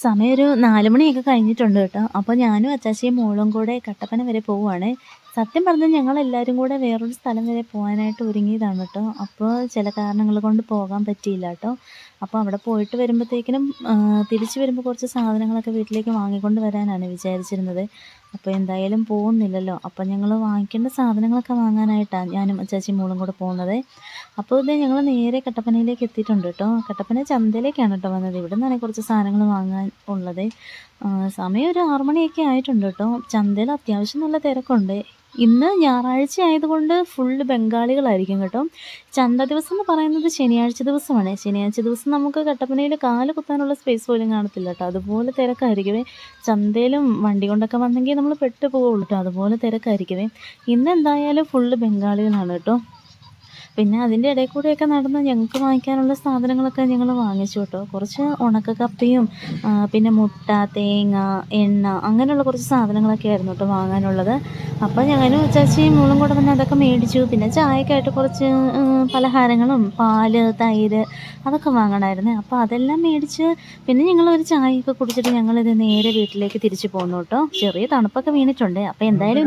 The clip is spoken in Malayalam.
സമയം ഒരു 4 മണിയൊക്കെ കഴിഞ്ഞിട്ടുണ്ട് കേട്ടോ. അപ്പോൾ ഞാനും അച്ചാച്ചിയും മോളും കൂടെ കട്ടപ്പന വരെ പോവുകയാണേ. സത്യം പറഞ്ഞാൽ ഞങ്ങളെല്ലാവരും കൂടെ വേറൊരു സ്ഥലം വരെ പോകാനായിട്ട് ഒരുങ്ങിയതാണ് കേട്ടോ. അപ്പോൾ ചില കാരണങ്ങൾ കൊണ്ട് പോകാൻ പറ്റിയില്ല കേട്ടോ. അപ്പോൾ അവിടെ പോയിട്ട് വരുമ്പോഴത്തേക്കിനും തിരിച്ച് വരുമ്പോൾ കുറച്ച് സാധനങ്ങളൊക്കെ വീട്ടിലേക്ക് വാങ്ങിക്കൊണ്ട് വരാനാണ് വിചാരിച്ചിരുന്നത്. അപ്പോൾ എന്തായാലും പോകുന്നില്ലല്ലോ. അപ്പോൾ ഞങ്ങൾ വാങ്ങിക്കേണ്ട സാധനങ്ങളൊക്കെ വാങ്ങാനായിട്ടാണ് ഞാനും അച്ചാച്ചിയും മോളും കൂടെ പോകുന്നത്. അപ്പോൾ ഇത് ഞങ്ങൾ നേരെ കട്ടപ്പനയിലേക്ക് എത്തിയിട്ടുണ്ട് കേട്ടോ. കട്ടപ്പന ചന്തയിലേക്കാണ് കേട്ടോ വന്നത്. ഇവിടെ നിന്നാണ് കുറച്ച് സാധനങ്ങൾ വാങ്ങാൻ ഉള്ളത്. സമയം ഒരു 6 മണിയൊക്കെ ആയിട്ടുണ്ട് കേട്ടോ. ചന്തയിൽ അത്യാവശ്യം നല്ല തിരക്കുണ്ട്. ഇന്ന് ഞായറാഴ്ച ആയതുകൊണ്ട് ഫുള്ള് ബംഗാളികളായിരിക്കും കേട്ടോ. ചന്ത ദിവസം എന്ന് പറയുന്നത് ശനിയാഴ്ച ദിവസമാണ്. ശനിയാഴ്ച ദിവസം നമുക്ക് കട്ടപ്പനയിൽ കാല് കുത്താനുള്ള സ്പേസ് പോലും കാണത്തില്ല കേട്ടോ. അതുപോലെ തിരക്കായിരിക്കുമേ. ചന്തയിലും വണ്ടി കൊണ്ടൊക്കെ വന്നെങ്കിൽ നമ്മൾ പെട്ടു പോകുള്ളൂ കേട്ടോ. അതുപോലെ തിരക്കായിരിക്കുമേ. ഇന്ന് എന്തായാലും ഫുള്ള് ബംഗാളികളാണ് കേട്ടോ. പിന്നെ അതിൻ്റെ ഇടയിൽ കൂടെയൊക്കെ നടന്ന് ഞങ്ങൾക്ക് വാങ്ങിക്കാനുള്ള സാധനങ്ങളൊക്കെ ഞങ്ങൾ വാങ്ങിച്ചു കേട്ടോ. കുറച്ച് ഉണക്കക്കപ്പയും പിന്നെ മുട്ട, തേങ്ങ, എണ്ണ അങ്ങനെയുള്ള കുറച്ച് സാധനങ്ങളൊക്കെ ആയിരുന്നു കേട്ടോ വാങ്ങാനുള്ളത്. അപ്പോൾ ഞാനും ചേച്ചിയും മോളും കൂടെ വന്ന് അതൊക്കെ മേടിച്ചു. പിന്നെ ചായക്കായിട്ട് കുറച്ച് പലഹാരങ്ങളും പാല്, തൈര് അതൊക്കെ വാങ്ങണമായിരുന്നു. അപ്പോൾ അതെല്ലാം മേടിച്ച് പിന്നെ ഞങ്ങളൊരു ചായയൊക്കെ കുടിച്ചിട്ട് ഞങ്ങളിത് നേരെ വീട്ടിലേക്ക് തിരിച്ചു പോന്നു കേട്ടോ. ചെറിയ തണുപ്പൊക്കെ വീണിട്ടുണ്ട്. അപ്പോൾ എന്തായാലും